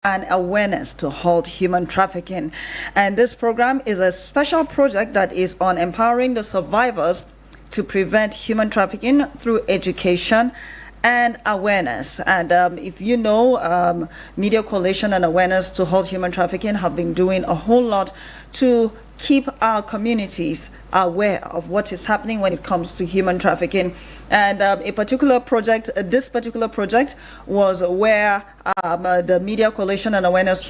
and awareness to halt human trafficking. And this program is a special project that is on empowering the survivors to prevent human trafficking through education and awareness. And if you know, Media Coalition and Awareness to Halt Human Trafficking have been doing a whole lot to keep our communities aware of what is happening when it comes to human trafficking. And a particular project, this particular project was where the Media Coalition and Awareness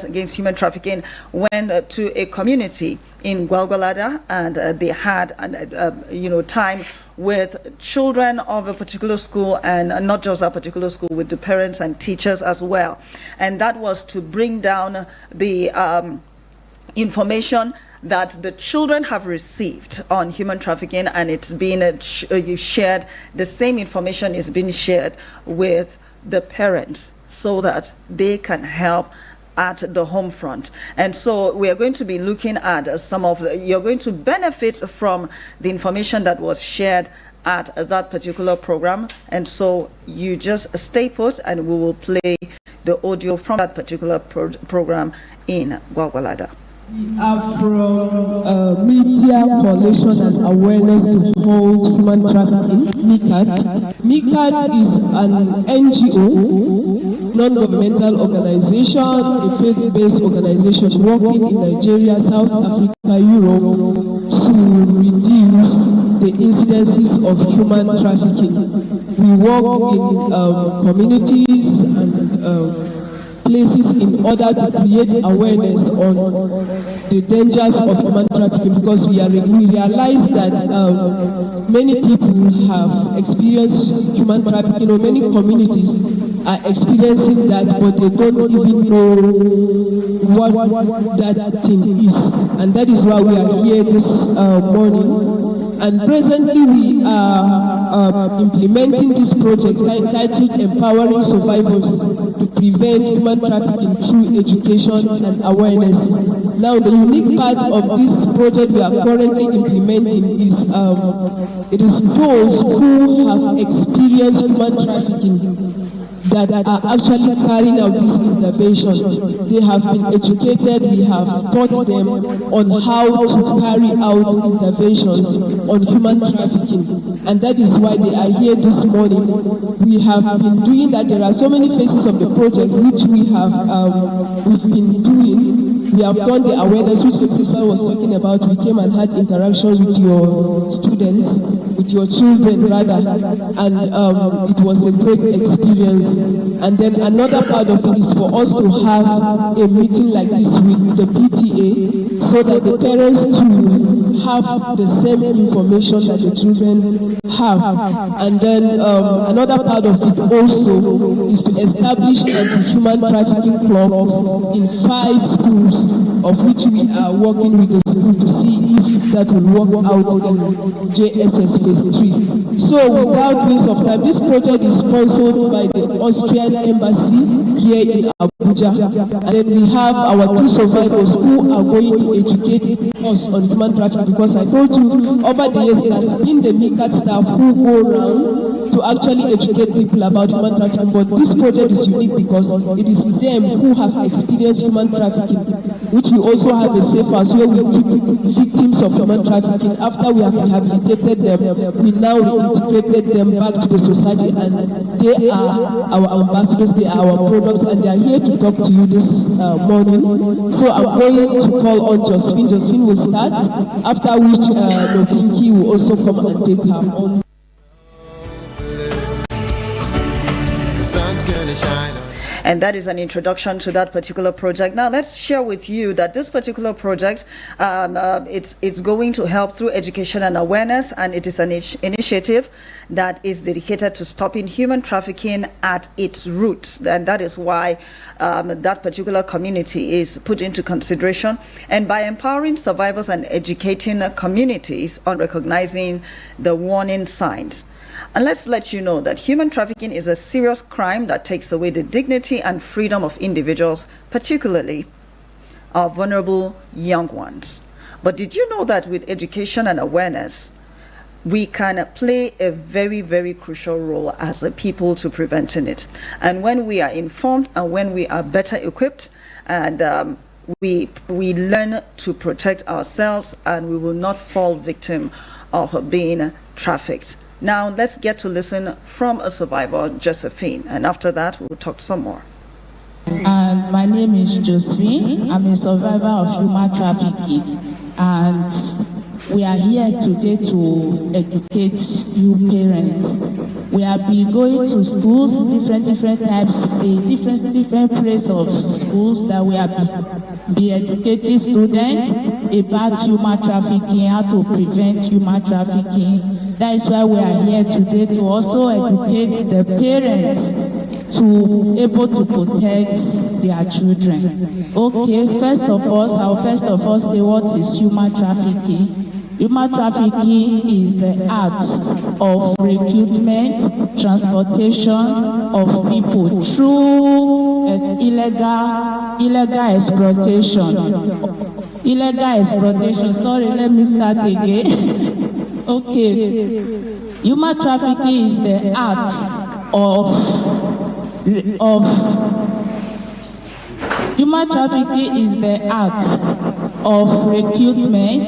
Against Human Trafficking went to a community in Gwagwalada, and they had time with children of a particular school, and not just a particular school, with the parents and teachers as well. And that was to bring down the information that the children have received on human trafficking, and it's been shared. The same information is being shared with the parents so that they can help at the home front. And so we are going to be looking at you're going to benefit from the information that was shared at that particular program. And so you just stay put, and we will play the audio from that particular program in Gwagwalada. We are from Media Coalition and Awareness to Halt Human Trafficking, MICAT. MICAT is an NGO, non-governmental organization, a faith-based organization working in Nigeria, South Africa, Europe to reduce the incidences of human trafficking. We work in communities and places in order to create awareness on the dangers of human trafficking, because we realize that many people have experienced human trafficking, or many communities are experiencing that, but they don't even know what that thing is. And that is why we are here this morning. And presently we are implementing this project entitled Empowering Survivors to Prevent Human Trafficking Through Education and Awareness. Now, the unique part of this project we are currently implementing is it is those who have experienced human trafficking that are actually carrying out this intervention. They have been educated, we have taught them on how to carry out interventions on human trafficking. And that is why they are here this morning. We have been doing that. There are so many phases of the project which we've been doing. We have done the awareness, which the principal was talking about. We came and had interaction with your students, with your children rather, and it was a great experience. And then another part of it is for us to have a meeting like this with the PTA, so that the parents too have the same information that the children have. And then another part of it also is to establish anti-human trafficking clubs in 5 schools, of which we are working with the school to see if that will work out in JSS Phase 3. So without waste of time, this project is sponsored by the Austrian Embassy here in Abuja. And then we have our 2 survivors who are going to educate us on human trafficking, because I told you over the years it has been the MICAT staff who go around to actually educate people about human trafficking. But this project is unique because it is them who have experienced human trafficking, which we also have a safe house where we keep victims of human trafficking. After we have rehabilitated them, we now reintegrated them back to the society, and they are our ambassadors, they are our products, and they are here to talk to you this morning. So I'm going to call on Josephine. Josephine will start, after which Pinky will also come and take her on. The sun's gonna shine. And that is an introduction to that particular project. Now let's share with you that this particular project, it's going to help through education and awareness, and it is an initiative that is dedicated to stopping human trafficking at its roots. And that is why that particular community is put into consideration. And by empowering survivors and educating communities on recognizing the warning signs. And let's let you know that human trafficking is a serious crime that takes away the dignity and freedom of individuals, particularly our vulnerable young ones. But did you know that with education and awareness, we can play a very, very crucial role as a people to preventing it. And when we are informed and when we are better equipped, and we learn to protect ourselves, and we will not fall victim of being trafficked. Now let's get to listen from a survivor, Josephine, and after that we'll talk some more. And my name is Josephine. I'm a survivor of human trafficking, and we are here today to educate you parents. We have been going to schools, different types, different places of schools that we have been educating students about human trafficking, how to prevent human trafficking. That is why we are here today to also educate the parents to able to protect their children. Okay, first of all, say what is human trafficking. Human trafficking is the act of recruitment, transportation of people through illegal exploitation. Illegal exploitation. Sorry, let me start again. Okay. Human trafficking is the act human trafficking is the act of recruitment,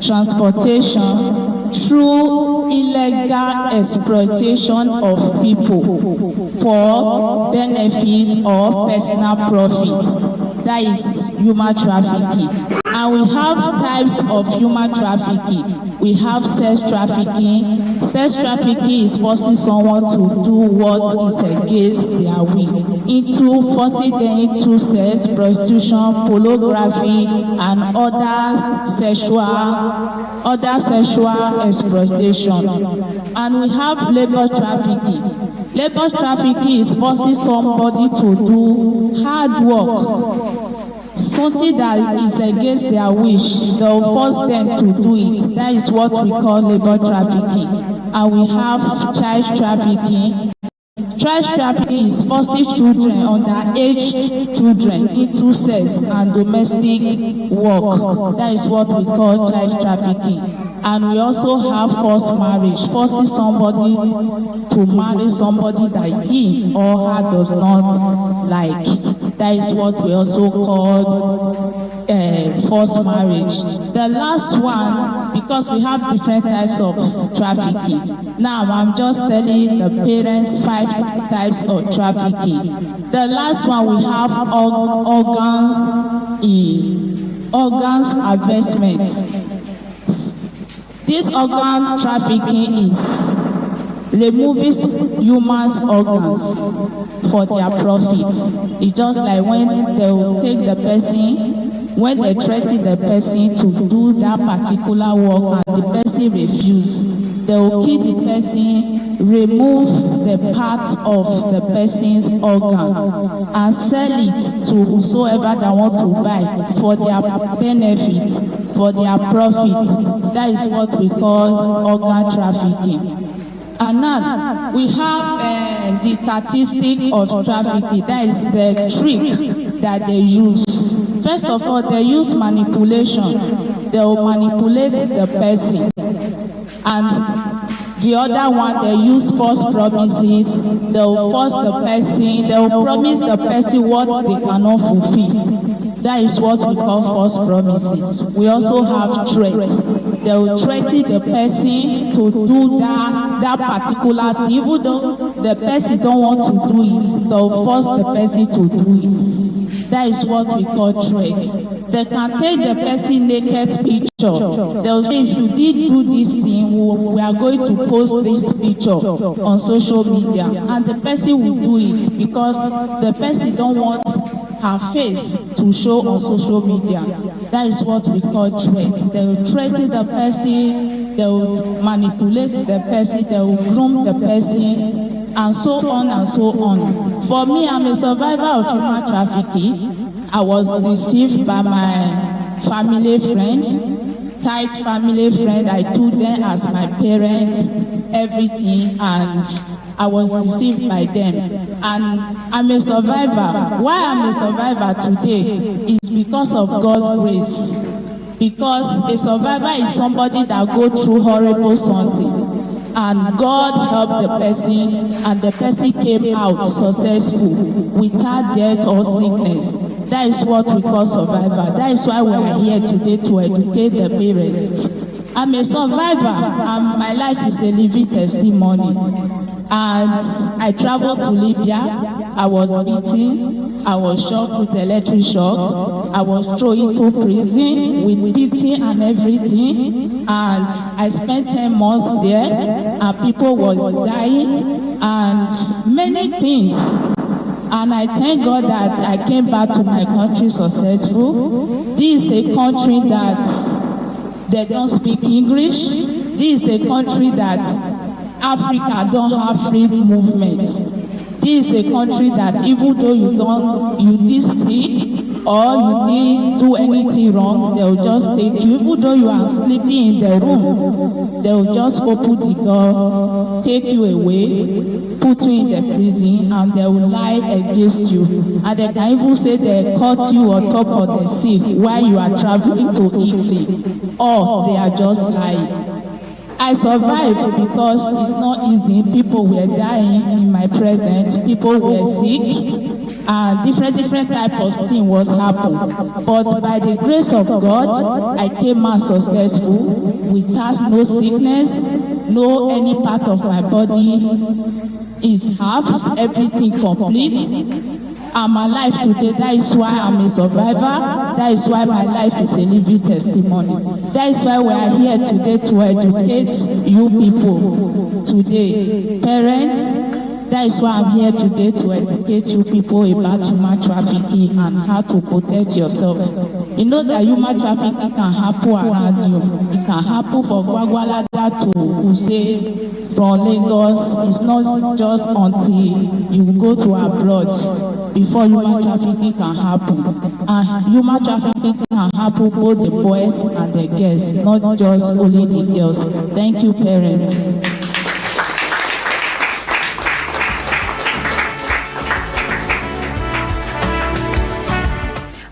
transportation through illegal exploitation of people for benefit or personal profit. That is human trafficking. And we have types of human trafficking. We have sex trafficking. Sex trafficking is forcing someone to do what is against their will, forcing them into sex, prostitution, pornography, and other sexual exploitation. And we have labor trafficking. Labor trafficking is forcing somebody to do hard work, something that is against their wish. They'll force them to do it. That is what we call labor trafficking. And we have child trafficking. Child trafficking is forcing children, underage children, into sex and domestic work. That is what we call child trafficking. And we also have forced marriage, forcing somebody to marry somebody that he or her does not like. That is what we also call forced marriage. The last one, because we have different types of trafficking. Now I'm just telling the parents 5 types of trafficking. The last one, we have organs harvestment. This organ trafficking is removing humans' organs for their profits. It's just like when they will take the person, when they threaten the person to do that particular work and the person refuses, they will kill the person, remove the part of the person's organ and sell it to whosoever they want to buy for their benefit, for their profit. That is what we call organ trafficking. And now we have the statistic of trafficking. That is the trick that they use. First of all, they use manipulation. They will manipulate the person. And the other one, they use false promises. They will force the person, they will promise the person what they cannot fulfill. That is what we call false promises. We also have threats. They will threaten the person to do that particular thing, even though the person don't want to do it. They will force the person to do it. That is what we call threats. They can take the person naked picture. They will say, if you did do this thing, we are going to post this picture on social media. And the person will do it because the person don't want her face to show on social media. That is what we call threats. They will threaten the person, they will manipulate the person, they will groom the person, and so on and so on. For me, I'm a survivor of human trafficking. I was deceived by my family friend, tight family friend. I took them as my parents, everything, and I was deceived by them. And I'm a survivor. Why I'm a survivor today is because of God's grace. because a survivor is somebody that go through horrible something. And God helped the person, and the person came out successful without death or sickness. That is what we call survivor. That is why we are here today, to educate the parents. I'm a survivor, and my life is a living testimony. And I traveled to Libya. I was beaten. I was shocked with electric shock. I was thrown into prison with beating and everything. And I spent 10 months there, and people was dying, and many things. And I thank God that I came back to my country successful. This is a country that they don't speak English. This is a country that Africa don't have free movements. This is a country that even though you did steal or you didn't do anything wrong, they will just take you. Even though you are sleeping in the room, they will just open the door, take you away, put you in the prison, and they will lie against you. And they can even say they caught you on top of the sea while you are traveling to Italy, or they are just lying. I survived because it's not easy. People were dying in my presence. People were sick, and different type of thing was happening. But by the grace of God, I came out successful without no sickness, no any part of my body is half, everything complete. I'm alive today. That is why I'm a survivor. That is why my life is a living testimony. That is why we are here today to educate you people today. Parents, that is why I'm here today to educate you people about human trafficking and how to protect yourself. You know that human trafficking can happen around you. It can happen for Gwagwalada to Use from Lagos. It's not just until you go to abroad before human trafficking can happen. And human trafficking can happen both the boys and the girls, not just only the girls. Thank you, parents.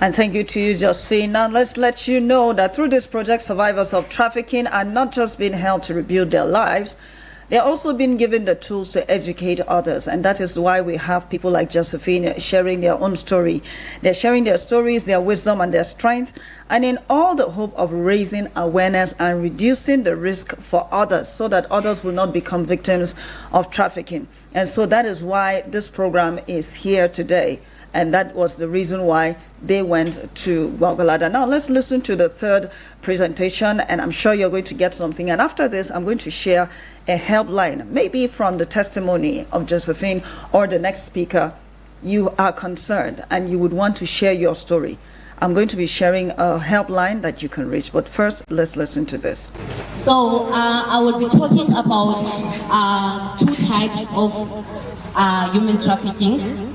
And thank you to you, Josephine. Now let's let you know that through this project, survivors of trafficking are not just being helped to rebuild their lives, they're also being given the tools to educate others. And that is why we have people like Josephine sharing their own story. They're sharing their stories, their wisdom, and their strengths, and in all the hope of raising awareness and reducing the risk for others so that others will not become victims of trafficking. And so that is why this program is here today. And that was the reason why they went to Gwagwalada. Now let's listen to the third presentation, and I'm sure you're going to get something. And after this, I'm going to share a helpline, maybe from the testimony of Josephine or the next speaker. You are concerned and you would want to share your story. I'm going to be sharing a helpline that you can reach. But first, let's listen to this. So I will be talking about two types of human trafficking.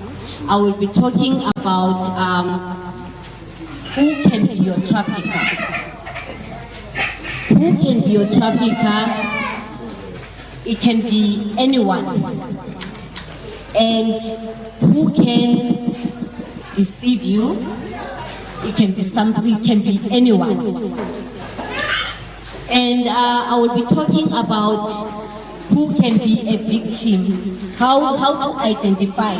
I will be talking about who can be your trafficker. Who can be your trafficker? It can be anyone. And who can deceive you? It can be somebody, it can be anyone. And I will be talking about who can be a victim, how to identify,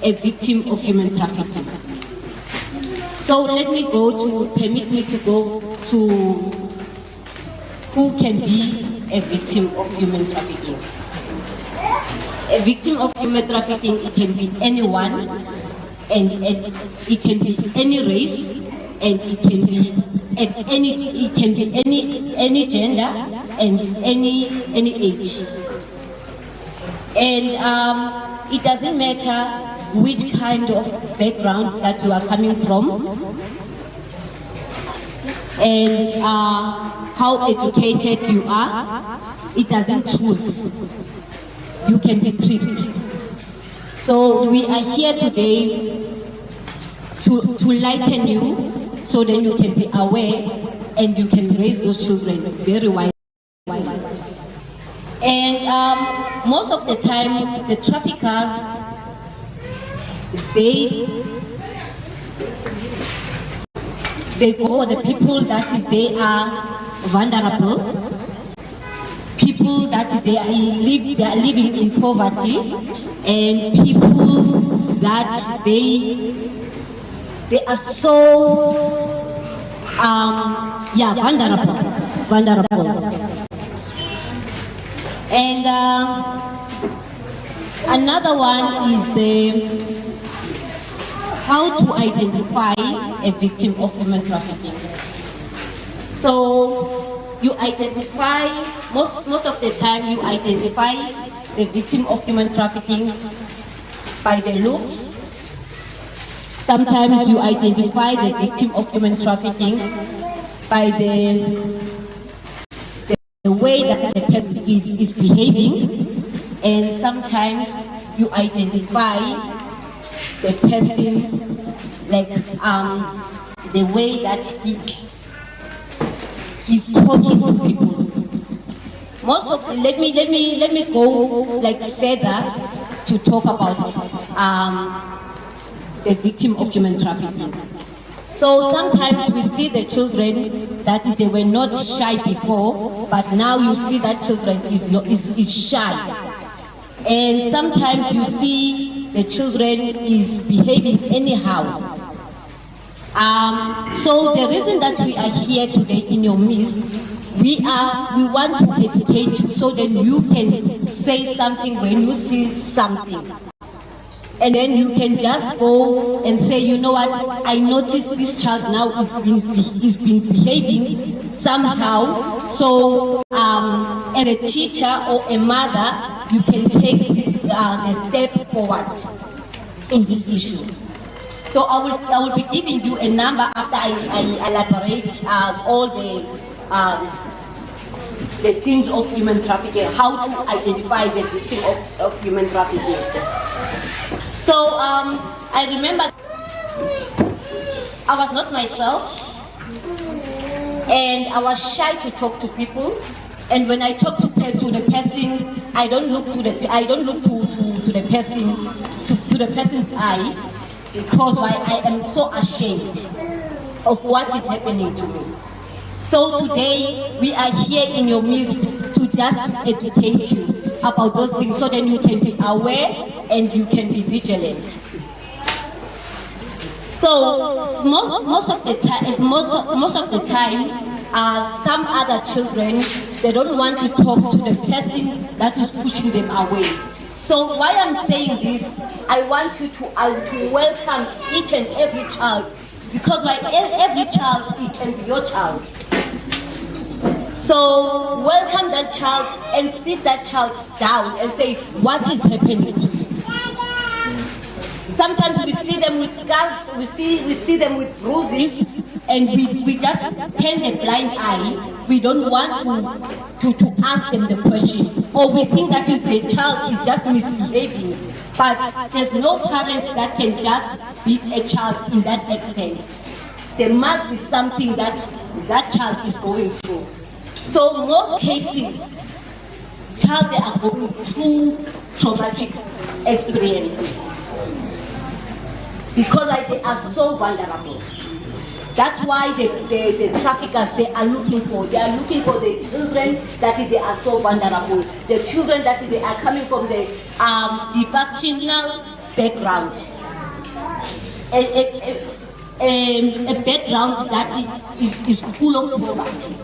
a victim of human trafficking. So permit me to go to who can be a victim of human trafficking. A victim of human trafficking, it can be anyone, and it can be any race, and it can be any gender and any age. And it doesn't matter which kind of background that you are coming from, and how educated you are. It doesn't choose. You can be tricked. So we are here today to lighten you, so then you can be aware and you can raise those children very wisely. And most of the time, the traffickers, They go for the people that they are vulnerable, people that they are living in poverty, and people that they are so vulnerable. And another one is how to identify a victim of human trafficking. So you identify, most of the time you identify the victim of human trafficking by their looks. Sometimes you identify the victim of human trafficking by the way that the person is behaving, and sometimes you identify the person like the way that he's talking to people. Most of let me go like further to talk about the victim of human trafficking. So sometimes we see the children that they were not shy before, but now you see that children is shy. And sometimes you see the children is behaving anyhow. So the reason that we are here today in your midst, we want to educate you so that you can say something when you see something. And then you can just go and say, you know what, I noticed this child now is been behaving somehow. So as a teacher or a mother, you can take this the step forward in this issue. So I will be giving you a number after I elaborate all the things of human trafficking, how to identify the victim of human trafficking. So I remember I was not myself, and I was shy to talk to people. And when I talk to the person, I don't look to the person to the person's eye, because I am so ashamed of what is happening to me. So today we are here in your midst to just educate you about those things, so then you can be aware and you can be vigilant. So most of the time, some other children, they don't want to talk to the person that is pushing them away. So why I'm saying this, I want you to welcome each and every child, because by every child, it can be your child. So welcome that child and sit that child down and say, what is happening to you? Sometimes we see them with scars, we see them with bruises, and we just turn a blind eye. We don't want to ask them the question, or we think that if the child is just misbehaving. But there's no parent that can just beat a child in that extent. There must be something that child is going through. So most cases, child, they are going through traumatic experiences, because they are so vulnerable. That's why the traffickers, they are looking for the children that they are so vulnerable, the children that they are coming from the dysfunctional background, a background that is full of poverty.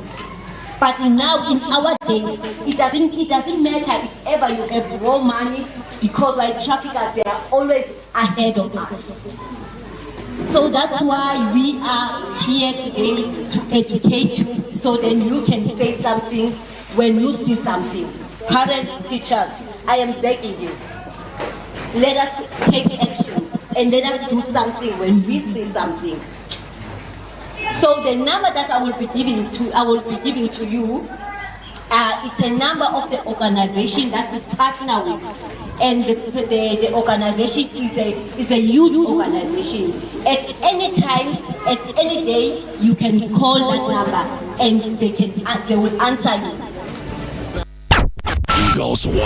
But now in our days, it doesn't matter if ever you have raw money, because like traffickers, they are always ahead of us. So that's why we are here today, to educate you, so then you can say something when you see something. Parents, teachers, I am begging you, let us take action and let us do something when we see something. So the number that I will be giving to you, it's a number of the organization that we partner with. And the organization is a huge organization. At any time, at any day, you can call that number and they will answer you. Eagles 1.